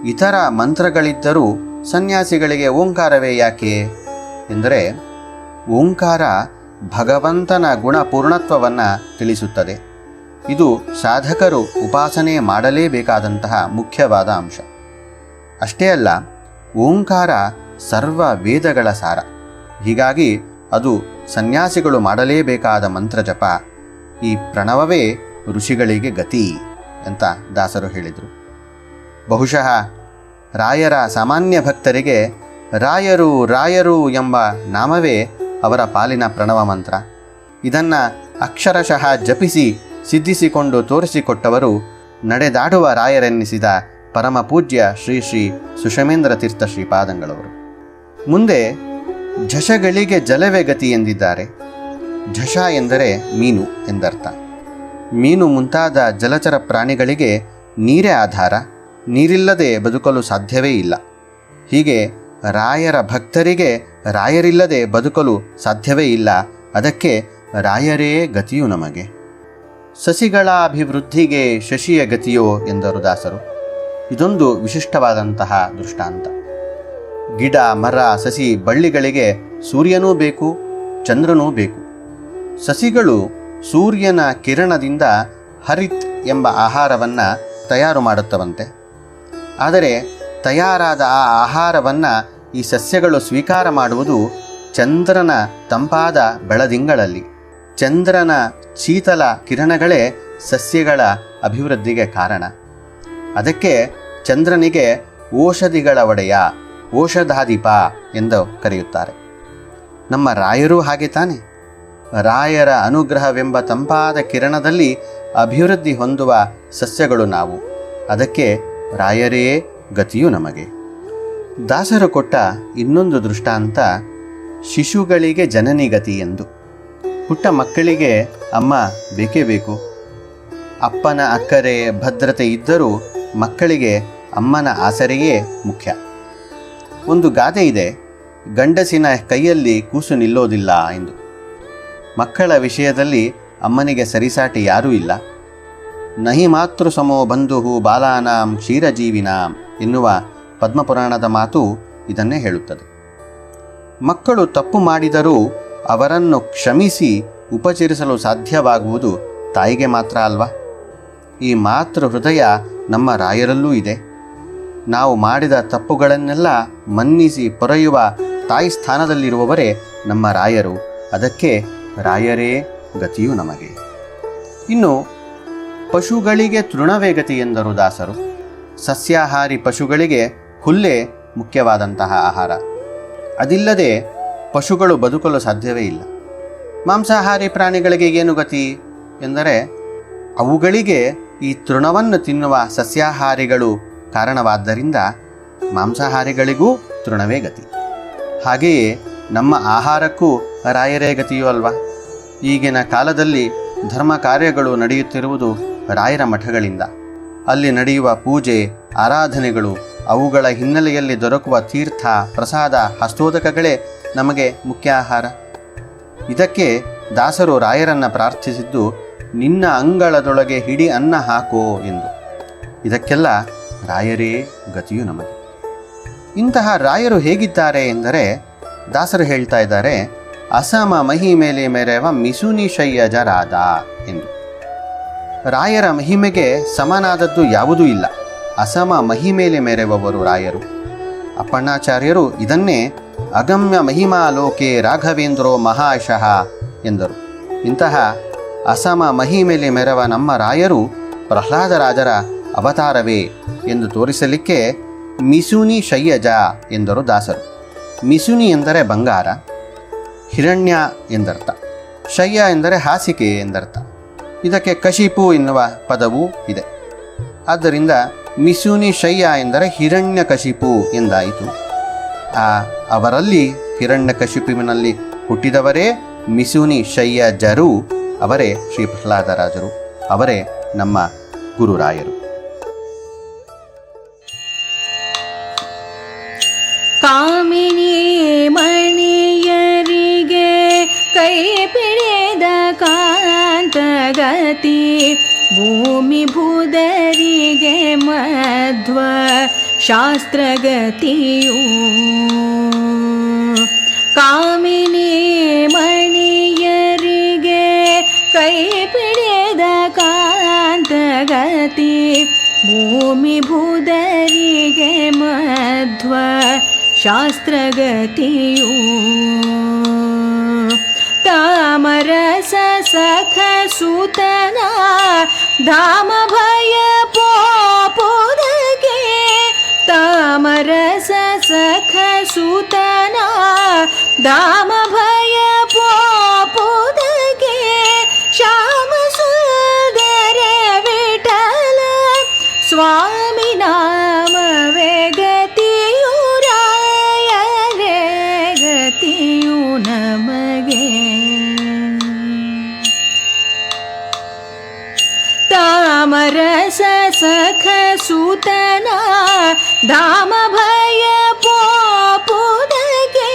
ಇತರ ಮಂತ್ರಗಳಿದ್ದರೂ ಸನ್ಯಾಸಿಗಳಿಗೆ ಓಂಕಾರವೇ ಯಾಕೆ ಎಂದರೆ, ಓಂಕಾರ ಭಗವಂತನ ಗುಣಪೂರ್ಣತ್ವವನ್ನು ತಿಳಿಸುತ್ತದೆ. ಇದು ಸಾಧಕರು ಉಪಾಸನೆ ಮಾಡಲೇಬೇಕಾದಂತಹ ಮುಖ್ಯವಾದ ಅಂಶ. ಅಷ್ಟೇ ಅಲ್ಲ, ಓಂಕಾರ ಸರ್ವ ವೇದಗಳ ಸಾರ. ಹೀಗಾಗಿ ಅದು ಸನ್ಯಾಸಿಗಳು ಮಾಡಲೇಬೇಕಾದ ಮಂತ್ರ ಜಪ. ಈ ಪ್ರಣವವೇ ಋಷಿಗಳಿಗೆ ಗತಿ ಅಂತ ದಾಸರು ಹೇಳಿದರು. ಬಹುಶಃ ರಾಯರ ಸಾಮಾನ್ಯ ಭಕ್ತರಿಗೆ ರಾಯರು ರಾಯರು ಎಂಬ ನಾಮವೇ ಅವರ ಪಾಲಿನ ಪ್ರಣವ ಮಂತ್ರ. ಇದನ್ನು ಅಕ್ಷರಶಃ ಜಪಿಸಿ ಸಿದ್ಧಿಸಿಕೊಂಡು ತೋರಿಸಿಕೊಟ್ಟವರು ನಡೆದಾಡುವ ರಾಯರೆನ್ನಿಸಿದ ಪರಮ ಪೂಜ್ಯ ಶ್ರೀ ಶ್ರೀ ಸುಷಮೇಂದ್ರ ತೀರ್ಥ ಶ್ರೀಪಾದಂಗಳವರು. ಮುಂದೆ ಝಷಗಳಿಗೆ ಜಲವೇ ಗತಿ ಎಂದಿದ್ದಾರೆ. ಝಷ ಎಂದರೆ ಮೀನು ಎಂದರ್ಥ. ಮೀನು ಮುಂತಾದ ಜಲಚರ ಪ್ರಾಣಿಗಳಿಗೆ ನೀರೇ ಆಧಾರ. ನೀರಿಲ್ಲದೆ ಬದುಕಲು ಸಾಧ್ಯವೇ ಇಲ್ಲ. ಹೀಗೆ ರಾಯರ ಭಕ್ತರಿಗೆ ರಾಯರಿಲ್ಲದೆ ಬದುಕಲು ಸಾಧ್ಯವೇ ಇಲ್ಲ. ಅದಕ್ಕೆ ರಾಯರೇ ಗತಿಯು ನಮಗೆ. ಸಸಿಗಳ ಅಭಿವೃದ್ಧಿಗೆ ಶಶಿಯ ಗತಿಯೋ ಎಂದರು ದಾಸರು. ಇದೊಂದು ವಿಶಿಷ್ಟವಾದಂತಹ ದೃಷ್ಟಾಂತ. ಗಿಡ, ಮರ, ಸಸಿ, ಬಳ್ಳಿಗಳಿಗೆ ಸೂರ್ಯನೂ ಬೇಕು, ಚಂದ್ರನೂ ಬೇಕು. ಸಸಿಗಳು ಸೂರ್ಯನ ಕಿರಣದಿಂದ ಹರಿತ್ ಎಂಬ ಆಹಾರವನ್ನು ತಯಾರು ಮಾಡುತ್ತವಂತೆ. ಆದರೆ ತಯಾರಾದ ಆ ಆಹಾರವನ್ನು ಈ ಸಸ್ಯಗಳು ಸ್ವೀಕಾರ ಮಾಡುವುದು ಚಂದ್ರನ ತಂಪಾದ ಬೆಳದಿಂಗಳಲ್ಲಿ. ಚಂದ್ರನ ಶೀತಲ ಕಿರಣಗಳೇ ಸಸ್ಯಗಳ ಅಭಿವೃದ್ಧಿಗೆ ಕಾರಣ. ಅದಕ್ಕೆ ಚಂದ್ರನಿಗೆ ಔಷಧಿಗಳ ಒಡೆಯ, ಔಷಧಾಧಿಪ ಎಂದು ಕರೆಯುತ್ತಾರೆ. ನಮ್ಮ ರಾಯರೂ ಹಾಗೆ ತಾನೆ. ರಾಯರ ಅನುಗ್ರಹವೆಂಬ ತಂಪಾದ ಕಿರಣದಲ್ಲಿ ಅಭಿವೃದ್ಧಿ ಹೊಂದುವ ಸಸ್ಯಗಳು ನಾವು. ಅದಕ್ಕೆ ರಾಯರೇ ಗತಿಯು ನಮಗೆ. ದಾಸರು ಕೊಟ್ಟ ಇನ್ನೊಂದು ದೃಷ್ಟಾಂತ ಶಿಶುಗಳಿಗೆ ಜನನಿ ಗತಿ ಎಂದು. ಪುಟ್ಟ ಮಕ್ಕಳಿಗೆ ಅಮ್ಮ ಬೇಕೇ ಬೇಕು. ಅಪ್ಪನ ಅಕ್ಕರೆ ಭದ್ರತೆ ಇದ್ದರೂ ಮಕ್ಕಳಿಗೆ ಅಮ್ಮನ ಆಸರೆಯೇ ಮುಖ್ಯ. ಒಂದು ಗಾದೆ ಇದೆ, ಗಂಡಸಿನ ಕೈಯಲ್ಲಿ ಕೂಸು ನಿಲ್ಲೋದಿಲ್ಲ ಎಂದು. ಮಕ್ಕಳ ವಿಷಯದಲ್ಲಿ ಅಮ್ಮನಿಗೆ ಸರಿಸಾಟಿ ಯಾರೂ ಇಲ್ಲ. ನಹಿ ಮಾತೃ ಸಮೋ ಬಂಧು ಬಾಲಾನಾಂ ಕ್ಷೀರಜೀವಿನಾಂ ಎನ್ನುವ ಪದ್ಮಪುರಾಣದ ಮಾತು ಇದನ್ನೇ ಹೇಳುತ್ತದೆ. ಮಕ್ಕಳು ತಪ್ಪು ಮಾಡಿದರೂ ಅವರನ್ನು ಕ್ಷಮಿಸಿ ಉಪಚರಿಸಲು ಸಾಧ್ಯವಾಗುವುದು ತಾಯಿಗೆ ಮಾತ್ರ ಅಲ್ವಾ? ಈ ಮಾತೃ ಹೃದಯ ನಮ್ಮ ರಾಯರಲ್ಲೂ ಇದೆ. ನಾವು ಮಾಡಿದ ತಪ್ಪುಗಳನ್ನೆಲ್ಲ ಮನ್ನಿಸಿ ಪೊರೆಯುವ ತಾಯಿ ಸ್ಥಾನದಲ್ಲಿರುವವರೇ ನಮ್ಮ ರಾಯರು. ಅದಕ್ಕೆ ರಾಯರೇ ಗತಿಯು ನಮಗೆ. ಇನ್ನು ಪಶುಗಳಿಗೆ ತೃಣವೇ ಗತಿ ಎಂದರು ದಾಸರು. ಸಸ್ಯಾಹಾರಿ ಪಶುಗಳಿಗೆ ಹುಲ್ಲೇ ಮುಖ್ಯವಾದಂತಹ ಆಹಾರ. ಅದಿಲ್ಲದೆ ಪಶುಗಳು ಬದುಕಲು ಸಾಧ್ಯವೇ ಇಲ್ಲ. ಮಾಂಸಾಹಾರಿ ಪ್ರಾಣಿಗಳಿಗೆ ಏನು ಗತಿ ಎಂದರೆ ಅವುಗಳಿಗೆ ಈ ತೃಣವನ್ನು ತಿನ್ನುವ ಸಸ್ಯಾಹಾರಿಗಳು ಕಾರಣವಾದ್ದರಿಂದ ಮಾಂಸಾಹಾರಿಗಳಿಗೂ ತೃಣವೇ ಗತಿ. ಹಾಗೆಯೇ ನಮ್ಮ ಆಹಾರಕ್ಕೂ ರಾಯರೇ ಗತಿಯೂ ಅಲ್ವಾ. ಈಗಿನ ಕಾಲದಲ್ಲಿ ಧರ್ಮ ಕಾರ್ಯಗಳು ನಡೆಯುತ್ತಿರುವುದು ರಾಯರ ಮಠಗಳಿಂದ. ಅಲ್ಲಿ ನಡೆಯುವ ಪೂಜೆ ಆರಾಧನೆಗಳು, ಅವುಗಳ ಹಿನ್ನೆಲೆಯಲ್ಲಿ ದೊರಕುವ ತೀರ್ಥ ಪ್ರಸಾದ ಹಸ್ತೋದಕಗಳೇ ನಮಗೆ ಮುಖ್ಯ ಆಹಾರ. ಇದಕ್ಕೆ ದಾಸರು ರಾಯರನ್ನು ಪ್ರಾರ್ಥಿಸಿದ್ದು ನಿನ್ನ ಅಂಗಳದೊಳಗೆ ಹಿಡಿ ಅನ್ನ ಹಾಕೋ ಎಂದು. ಇದಕ್ಕೆಲ್ಲ ರಾಯರೇ ಗತಿಯು ನಮಗೆ. ಇಂತಹ ರಾಯರು ಹೇಗಿದ್ದಾರೆ ಎಂದರೆ ದಾಸರು ಹೇಳ್ತಾ ಇದ್ದಾರೆ, ಅಸಮ ಮಹಿಮೇಲೆ ಮೆರೆವ ಮಿಸುನಿ ಶಯ್ಯಜರಾದ ಎಂದು. ರಾಯರ ಮಹಿಮೆಗೆ ಸಮನಾದದ್ದು ಯಾವುದೂ ಇಲ್ಲ. ಅಸಮ ಮಹಿಮೇಲೆ ಮೆರೆವವರು ರಾಯರು. ಅಪ್ಪಣ್ಣಾಚಾರ್ಯರು ಇದನ್ನೇ ಅಗಮ್ಯ ಮಹಿಮಾ ಲೋಕೆ ರಾಘವೇಂದ್ರೋ ಮಹಾಶಃ ಎಂದರು. ಇಂತಹ ಅಸಮ ಮಹಿಮೇಲೆ ಮೆರವ ನಮ್ಮ ರಾಯರು ಪ್ರಹ್ಲಾದರಾಜರ ಅವತಾರವೇ ಎಂದು ತೋರಿಸಲಿಕ್ಕೆ ಮಿಸುನಿ ಶಯ್ಯಜ ಎಂದರು ದಾಸರು. ಮಿಸುನಿ ಎಂದರೆ ಬಂಗಾರ, ಹಿರಣ್ಯ ಎಂದರ್ಥ, ಶಯ್ಯ ಎಂದರೆ ಹಾಸಿಗೆ ಎಂದರ್ಥ. ಇದಕ್ಕೆ ಕಶಿಪು ಎನ್ನುವ ಪದವೂ ಇದೆ. ಆದ್ದರಿಂದ ಮಿಸುನಿ ಶಯ್ಯ ಎಂದರೆ ಹಿರಣ್ಯ ಕಶಿಪು ಎಂದಾಯಿತು. ಅವರಲ್ಲಿ ಹಿರಣ್ಯ ಕಶಿಪುವಿನಲ್ಲಿ ಹುಟ್ಟಿದವರೇ ಮಿಸುನಿ ಶಯ್ಯಜರು. ಅವರೇ ಶ್ರೀ ಪ್ರಹ್ಲಾದರಾಜರು. ಅವರೇ ನಮ್ಮ ಗುರುರಾಯರು. ಕಾಮಿನಿ ಮಣಿಯರಿಗೆ ಕೈ ಪಿಡಿದ ಕಾಂತಗತಿ, ಭೂಮಿ ಭೂದರಿಗೆ ಮಧ್ವ ಶಾಸ್ತ್ರಗತಿಯು. ಕಾಮಿನಿ ಮಣಿಯರಿಗೆ ಕೈ ಪಿಡಿದ ಕಾಂತಗತಿ, ಭೂಮಿ ಭೂದರಿಗೆ ಮಧ್ವ ಶಾಸ್ತ್ರಗತಿಯು. ತಾಮರಸ ಸಖ ಸೂತನ ಧಾಮ ಭಯ ಪೋಪುದಗೆ, ತಾಮರಸ ಸಖ ಸೂತನ ಧಾಮ ಭಯ ಪೋಪುದಗೆ, ಶ್ಯಾಮ ಸುಂದರ ವಿಠಲ ಸ್ವಾಮಿ ನಾಮವೇ ಗತಿಯು, ರಾಯರೇ ಗತಿಯು ನಮಗೆ. ತಾಮರಸ ಸಖ ಸೂತನ ಧಾಮ ಭಯ ಪೋಪುದಗೆ,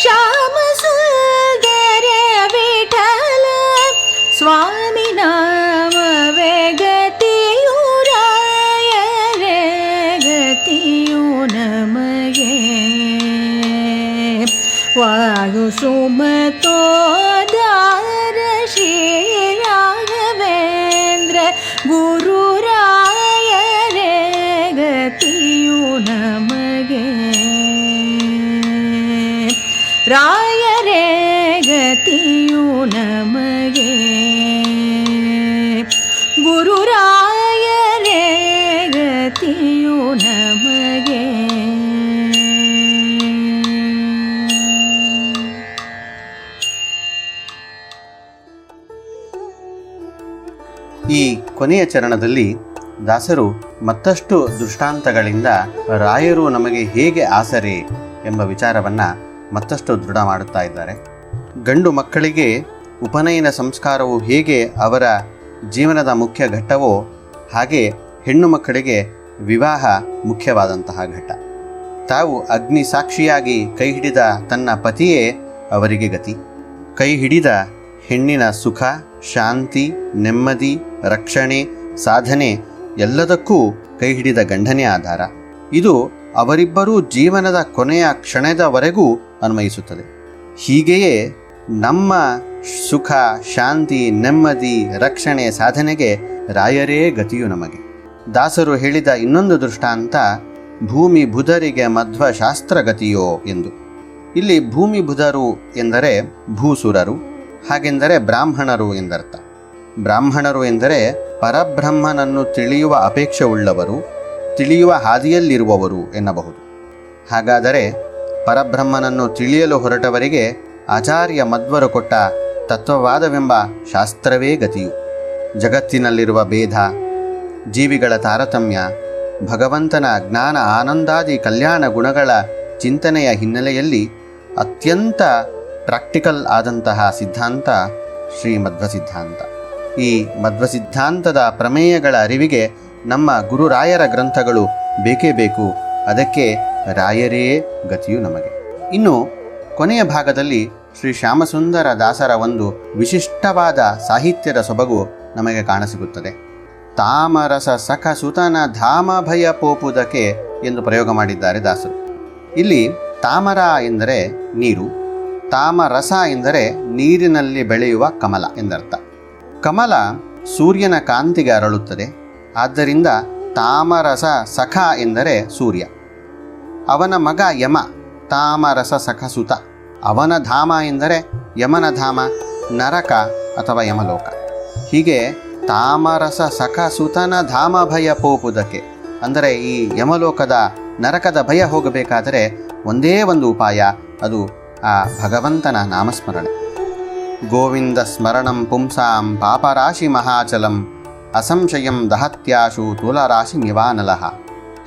ಶ್ಯಾಮ ಸುಂದರ ವಿಠಲ ಸ್ವಾಮಿ ನಾಮವೇ ಗತಿಯು, ರಾಯರೇ ಗತಿಯು ನಮಗೆ. ವಾಯು ಸುಮತೋದಾರ ಶ್ರೀ ರಾಘವೇಂದ್ರ ಗುರು ರಾಯರೇ ಗತಿಯು ನಮಗೆ. ರಾಯರೇ ಗತಿಯು ನಮಗೆ. ಗುರು ರಾಯರೇ ಗತಿಯು ನಮಗೆ. ಈ ಕೊನೆಯ ಚರಣದಲ್ಲಿ ದಾಸರು ಮತ್ತಷ್ಟು ದೃಷ್ಟಾಂತಗಳಿಂದ ರಾಯರು ನಮಗೆ ಹೇಗೆ ಆಸರೆ ಎಂಬ ವಿಚಾರವನ್ನು ಮತ್ತಷ್ಟು ದೃಢ ಮಾಡುತ್ತಾ ಇದ್ದಾರೆ. ಗಂಡು ಮಕ್ಕಳಿಗೆ ಉಪನಯನ ಸಂಸ್ಕಾರವು ಹೇಗೆ ಅವರ ಜೀವನದ ಮುಖ್ಯ ಘಟ್ಟವೋ ಹಾಗೆ ಹೆಣ್ಣು ಮಕ್ಕಳಿಗೆ ವಿವಾಹ ಮುಖ್ಯವಾದಂತಹ ಘಟ್ಟ. ತಾವು ಅಗ್ನಿ ಸಾಕ್ಷಿಯಾಗಿ ಕೈ ಹಿಡಿದ ತನ್ನ ಪತಿಯೇ ಅವರಿಗೆ ಗತಿ. ಕೈ ಹಿಡಿದ ಹೆಣ್ಣಿನ ಸುಖ, ಶಾಂತಿ, ನೆಮ್ಮದಿ, ರಕ್ಷಣೆ, ಸಾಧನೆ ಎಲ್ಲದಕ್ಕೂ ಕೈ ಹಿಡಿದ ಗಂಡನೇ ಆಧಾರ. ಇದು ಅವರಿಬ್ಬರೂ ಜೀವನದ ಕೊನೆಯ ಕ್ಷಣದವರೆಗೂ ಅನ್ವಯಿಸುತ್ತದೆ. ಹೀಗೆಯೇ ನಮ್ಮ ಸುಖ, ಶಾಂತಿ, ನೆಮ್ಮದಿ, ರಕ್ಷಣೆ, ಸಾಧನೆಗೆ ರಾಯರೇ ಗತಿಯು ನಮಗೆ. ದಾಸರು ಹೇಳಿದ ಇನ್ನೊಂದು ದೃಷ್ಟಾಂತ ಭೂಮಿ ಬುಧರಿಗೆ ಮಧ್ವ ಶಾಸ್ತ್ರಗತಿಯೋ ಎಂದು. ಇಲ್ಲಿ ಭೂಮಿ ಬುಧರು ಎಂದರೆ ಭೂಸುರರು, ಹಾಗೆಂದರೆ ಬ್ರಾಹ್ಮಣರು ಎಂದರ್ಥ. ಬ್ರಾಹ್ಮಣರು ಎಂದರೆ ಪರಬ್ರಹ್ಮನನ್ನು ತಿಳಿಯುವ ಅಪೇಕ್ಷೆ ಉಳ್ಳವರು, ತಿಳಿಯುವ ಹಾದಿಯಲ್ಲಿರುವವರು ಎನ್ನಬಹುದು. ಹಾಗಾದರೆ ಪರಬ್ರಹ್ಮನನ್ನು ತಿಳಿಯಲು ಹೊರಟವರಿಗೆ ಆಚಾರ್ಯ ಮಧ್ವರು ಕೊಟ್ಟ ತತ್ವವಾದವೆಂಬ ಶಾಸ್ತ್ರವೇ ಗತಿಯು. ಜಗತ್ತಿನಲ್ಲಿರುವ ಭೇದ, ಜೀವಿಗಳ ತಾರತಮ್ಯ, ಭಗವಂತನ ಜ್ಞಾನ ಆನಂದಾದಿ ಕಲ್ಯಾಣ ಗುಣಗಳ ಚಿಂತನೆಯ ಹಿನ್ನೆಲೆಯಲ್ಲಿ ಅತ್ಯಂತ ಪ್ರಾಕ್ಟಿಕಲ್ ಆದಂತಹ ಸಿದ್ಧಾಂತ ಶ್ರೀ ಮಧ್ವ ಸಿದ್ಧಾಂತ. ಈ ಮಧ್ವ ಸಿದ್ಧಾಂತದ ಪ್ರಮೇಯಗಳ ಅರಿವಿಗೆ ನಮ್ಮ ಗುರುರಾಯರ ಗ್ರಂಥಗಳು ಬೇಕೇ ಬೇಕು. ಅದಕ್ಕೆ ರಾಯರೇ ಗತಿಯು ನಮಗೆ. ಇನ್ನು ಕೊನೆಯ ಭಾಗದಲ್ಲಿ ಶ್ರೀ ಶ್ಯಾಮಸುಂದರ ದಾಸರ ಒಂದು ವಿಶಿಷ್ಟವಾದ ಸಾಹಿತ್ಯದ ಸೊಬಗು ನಮಗೆ ಕಾಣಸಿಗುತ್ತದೆ. ತಾಮರಸ ಸಖ ಸುತನ ಧಾಮ ಭಯ ಪೋಪುದಕ್ಕೆ ಎಂದು ಪ್ರಯೋಗ ಮಾಡಿದ್ದಾರೆ ದಾಸರು. ಇಲ್ಲಿ ತಾಮರ ಎಂದರೆ ನೀರು, ತಾಮರಸ ಎಂದರೆ ನೀರಿನಲ್ಲಿ ಬೆಳೆಯುವ ಕಮಲ ಎಂದರ್ಥ. ಕಮಲ ಸೂರ್ಯನ ಕಾಂತಿಗೆ ಅರಳುತ್ತದೆ. ಆದ್ದರಿಂದ ತಾಮರಸ ಸಖ ಎಂದರೆ ಸೂರ್ಯ. ಅವನ ಮಗ ಯಮ, ತಾಮರಸ ಸಖ ಸುತ. ಅವನ ಧಾಮ ಎಂದರೆ ಯಮನ ಧಾಮ, ನರಕ ಅಥವಾ ಯಮಲೋಕ. ಹೀಗೆ ತಾಮರಸ ಸಖ ಸುತನ ಧಾಮ ಭಯ ಪೋಪುದಕ್ಕೆ ಅಂದರೆ ಈ ಯಮಲೋಕದ ನರಕದ ಭಯ ಹೋಗಬೇಕಾದರೆ ಒಂದೇ ಒಂದು ಉಪಾಯ, ಅದು ಆ ಭಗವಂತನ ನಾಮಸ್ಮರಣೆ. ಗೋವಿಂದ ಸ್ಮರಣಂ ಪುಂಸಾಂ ಪಾಪರಾಶಿ ಮಹಾಚಲಂ ಅಸಂಶಯಂ ದಹತ್ಯಾಶು ತುಲರಾಶಿ ನಿವಾನಲಃ.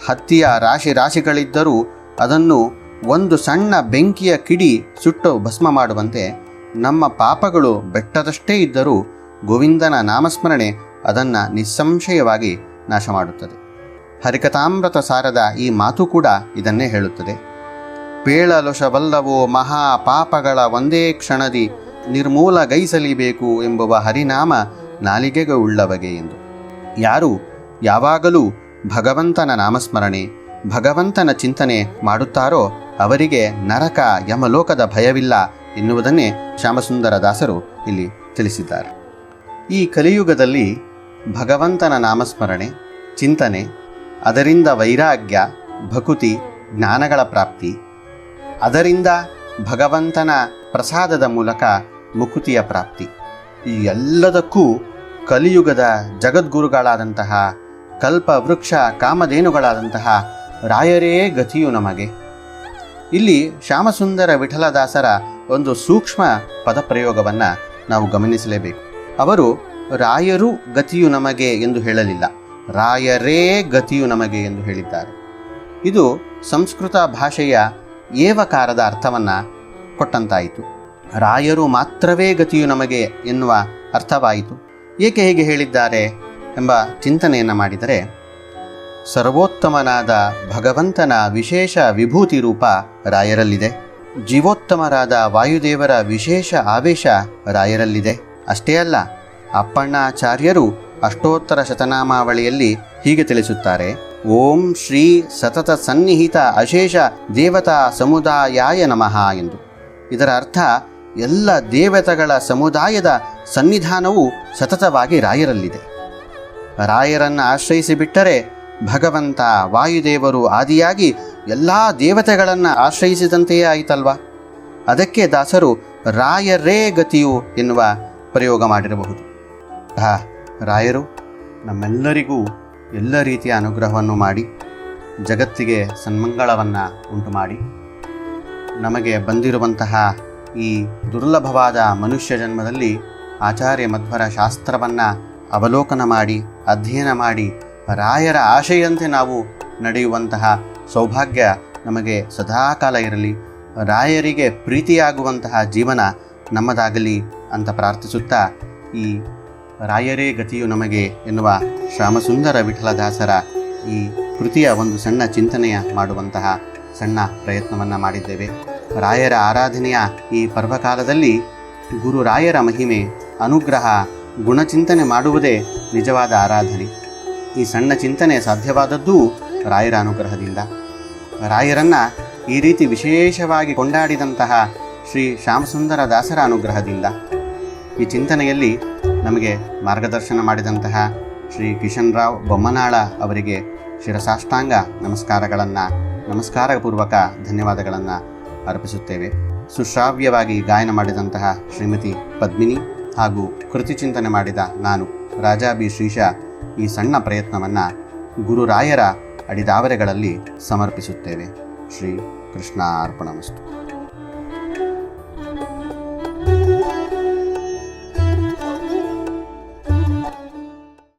ಹತ್ತಿಯ ರಾಶಿ ರಾಶಿಗಳಿದ್ದರೂ ಅದನ್ನು ಒಂದು ಸಣ್ಣ ಬೆಂಕಿಯ ಕಿಡಿ ಸುಟ್ಟು ಭಸ್ಮ ಮಾಡುವಂತೆ ನಮ್ಮ ಪಾಪಗಳು ಬೆಟ್ಟದಷ್ಟೇ ಇದ್ದರೂ ಗೋವಿಂದನ ನಾಮಸ್ಮರಣೆ ಅದನ್ನು ನಿಸ್ಸಂಶಯವಾಗಿ ನಾಶ ಮಾಡುತ್ತದೆ. ಹರಿಕಥಾಮೃತ ಸಾರದ ಈ ಮಾತು ಕೂಡ ಇದನ್ನೇ ಹೇಳುತ್ತದೆ. ಪೇಳಲೊಷವಲ್ಲವೋ ಮಹಾ ಪಾಪಗಳ ಒಂದೇ ಕ್ಷಣದಿ ನಿರ್ಮೂಲಗೈಸಲಿಬೇಕು ಎಂಬುವ ಹರಿನಾಮ ನಾಲಿಗೆಗೆ ಉಳ್ಳವಗೆ ಎಂದು. ಯಾರು ಯಾವಾಗಲೂ ಭಗವಂತನ ನಾಮಸ್ಮರಣೆ, ಭಗವಂತನ ಚಿಂತನೆ ಮಾಡುತ್ತಾರೋ ಅವರಿಗೆ ನರಕ ಯಮಲೋಕದ ಭಯವಿಲ್ಲ ಎನ್ನುವುದನ್ನೇ ಶ್ಯಾಮಸುಂದರ ದಾಸರು ಇಲ್ಲಿ ತಿಳಿಸಿದ್ದಾರೆ. ಈ ಕಲಿಯುಗದಲ್ಲಿ ಭಗವಂತನ ನಾಮಸ್ಮರಣೆ, ಚಿಂತನೆ, ಅದರಿಂದ ವೈರಾಗ್ಯ, ಭಕುತಿ, ಜ್ಞಾನಗಳ ಪ್ರಾಪ್ತಿ, ಅದರಿಂದ ಭಗವಂತನ ಪ್ರಸಾದದ ಮೂಲಕ ಮುಕುತಿಯ ಪ್ರಾಪ್ತಿ, ಈ ಎಲ್ಲದಕ್ಕೂ ಕಲಿಯುಗದ ಜಗದ್ಗುರುಗಳಾದಂತಹ ಕಲ್ಪವೃಕ್ಷ ಕಾಮಧೇನುಗಳಾದಂತಹ ರಾಯರೇ ಗತಿಯು ನಮಗೆ. ಇಲ್ಲಿ ಶ್ಯಾಮಸುಂದರ ವಿಠಲದಾಸರ ಒಂದು ಸೂಕ್ಷ್ಮ ಪದಪ್ರಯೋಗವನ್ನು ನಾವು ಗಮನಿಸಲೇಬೇಕು. ಅವರು ರಾಯರು ಗತಿಯು ನಮಗೆ ಎಂದು ಹೇಳಲಿಲ್ಲ, ರಾಯರೇ ಗತಿಯು ನಮಗೆ ಎಂದು ಹೇಳಿದ್ದಾರೆ. ಇದು ಸಂಸ್ಕೃತ ಭಾಷೆಯ ಏವಕಾರದ ಅರ್ಥವನ್ನು ಕೊಟ್ಟಂತಾಯಿತು. ರಾಯರು ಮಾತ್ರವೇ ಗತಿಯು ನಮಗೆ ಎನ್ನುವ ಅರ್ಥವಾಯಿತು. ಏಕೆ ಹೇಗೆ ಹೇಳಿದ್ದಾರೆ ಎಂಬ ಚಿಂತನೆಯನ್ನು ಮಾಡಿದರೆ, ಸರ್ವೋತ್ತಮನಾದ ಭಗವಂತನ ವಿಶೇಷ ವಿಭೂತಿ ರೂಪ ರಾಯರಲ್ಲಿದೆ. ಜೀವೋತ್ತಮರಾದ ವಾಯುದೇವರ ವಿಶೇಷ ಆವೇಶ ರಾಯರಲ್ಲಿದೆ. ಅಷ್ಟೇ ಅಲ್ಲ, ಅಪ್ಪಣ್ಣಾಚಾರ್ಯರು ಅಷ್ಟೋತ್ತರ ಶತನಾಮಾವಳಿಯಲ್ಲಿ ಹೀಗೆ ತಿಳಿಸುತ್ತಾರೆ: ಓಂ ಶ್ರೀ ಸತತ ಸನ್ನಿಹಿತ ಅಶೇಷ ದೇವತಾ ಸಮುದಾಯಾಯ ನಮಃ ಎಂದು. ಇದರ ಅರ್ಥ ಎಲ್ಲ ದೇವತೆಗಳ ಸಮುದಾಯದ ಸನ್ನಿಧಾನವು ಸತತವಾಗಿ ರಾಯರಲ್ಲಿದೆ. ರಾಯರನ್ನು ಆಶ್ರಯಿಸಿಬಿಟ್ಟರೆ ಭಗವಂತ ವಾಯುದೇವರು ಆದಿಯಾಗಿ ಎಲ್ಲ ದೇವತೆಗಳನ್ನು ಆಶ್ರಯಿಸಿದಂತೆಯೇ ಆಯಿತಲ್ವ. ಅದಕ್ಕೆ ದಾಸರು ರಾಯರೇ ಗತಿಯು ಎನ್ನುವ ಪ್ರಯೋಗ ಮಾಡಿರಬಹುದು. ರಾಯರು ನಮ್ಮೆಲ್ಲರಿಗೂ ಎಲ್ಲ ರೀತಿಯ ಅನುಗ್ರಹವನ್ನು ಮಾಡಿ ಜಗತ್ತಿಗೆ ಸನ್ಮಂಗಳವನ್ನು ಉಂಟು ಮಾಡಿ ನಮಗೆ ಬಂದಿರುವಂತಹ ಈ ದುರ್ಲಭವಾದ ಮನುಷ್ಯ ಜನ್ಮದಲ್ಲಿ ಆಚಾರ್ಯ ಮಧ್ವರ ಶಾಸ್ತ್ರವನ್ನು ಅವಲೋಕನ ಮಾಡಿ ಅಧ್ಯಯನ ಮಾಡಿ ರಾಯರ ಆಶೆಯಂತೆ ನಾವು ನಡೆಯುವಂತಹ ಸೌಭಾಗ್ಯ ನಮಗೆ ಸದಾಕಾಲ ಇರಲಿ. ರಾಯರಿಗೆ ಪ್ರೀತಿಯಾಗುವಂತಹ ಜೀವನ ನಮ್ಮದಾಗಲಿ ಅಂತ ಪ್ರಾರ್ಥಿಸುತ್ತಾ, ಈ ರಾಯರೇ ಗತಿಯು ನಮಗೆ ಎನ್ನುವ ಶ್ಯಾಮಸುಂದರ ವಿಠಲದಾಸರ ಈ ಕೃತಿಯ ಒಂದು ಸಣ್ಣ ಚಿಂತನೆಯ ಮಾಡುವಂತಹ ಸಣ್ಣ ಪ್ರಯತ್ನವನ್ನು ಮಾಡಿದ್ದೇವೆ. ರಾಯರ ಆರಾಧನೆಯ ಈ ಪರ್ವಕಾಲದಲ್ಲಿ ಗುರು ರಾಯರ ಮಹಿಮೆ, ಅನುಗ್ರಹ, ಗುಣಚಿಂತನೆ ಮಾಡುವುದೇ ನಿಜವಾದ ಆರಾಧನೆ. ಈ ಸಣ್ಣ ಚಿಂತನೆ ಸಾಧ್ಯವಾದದ್ದೂ ರಾಯರ ಅನುಗ್ರಹದಿಂದ. ರಾಯರನ್ನು ಈ ರೀತಿ ವಿಶೇಷವಾಗಿ ಕೊಂಡಾಡಿದಂತಹ ಶ್ರೀ ಶ್ಯಾಮಸುಂದರ ದಾಸರ ಅನುಗ್ರಹದಿಂದ. ಈ ಚಿಂತನೆಯಲ್ಲಿ ನಮಗೆ ಮಾರ್ಗದರ್ಶನ ಮಾಡಿದಂತಹ ಶ್ರೀ ಕಿಶನ್ ರಾವ್ ಬೊಮ್ಮನಾಳ ಅವರಿಗೆ ಶಿರಸಾಷ್ಟಾಂಗ ನಮಸ್ಕಾರಪೂರ್ವಕ ಧನ್ಯವಾದಗಳನ್ನು ಅರ್ಪಿಸುತ್ತೇವೆ. ಸುಶ್ರಾವ್ಯವಾಗಿ ಗಾಯನ ಮಾಡಿದಂತಹ ಶ್ರೀಮತಿ ಪದ್ಮಿನಿ ಹಾಗೂ ಕೃತಿ ಚಿಂತನೆ ಮಾಡಿದ ನಾನು ರಾಜಾ ಬಿ ಶ್ರೀಶ ಈ ಸಣ್ಣ ಪ್ರಯತ್ನವನ್ನು ಗುರುರಾಯರ ಅಡಿದಾವರೆಗಳಲ್ಲಿ ಸಮರ್ಪಿಸುತ್ತೇವೆ. ಶ್ರೀ ಕೃಷ್ಣ ಅರ್ಪಣಮಸ್ತು.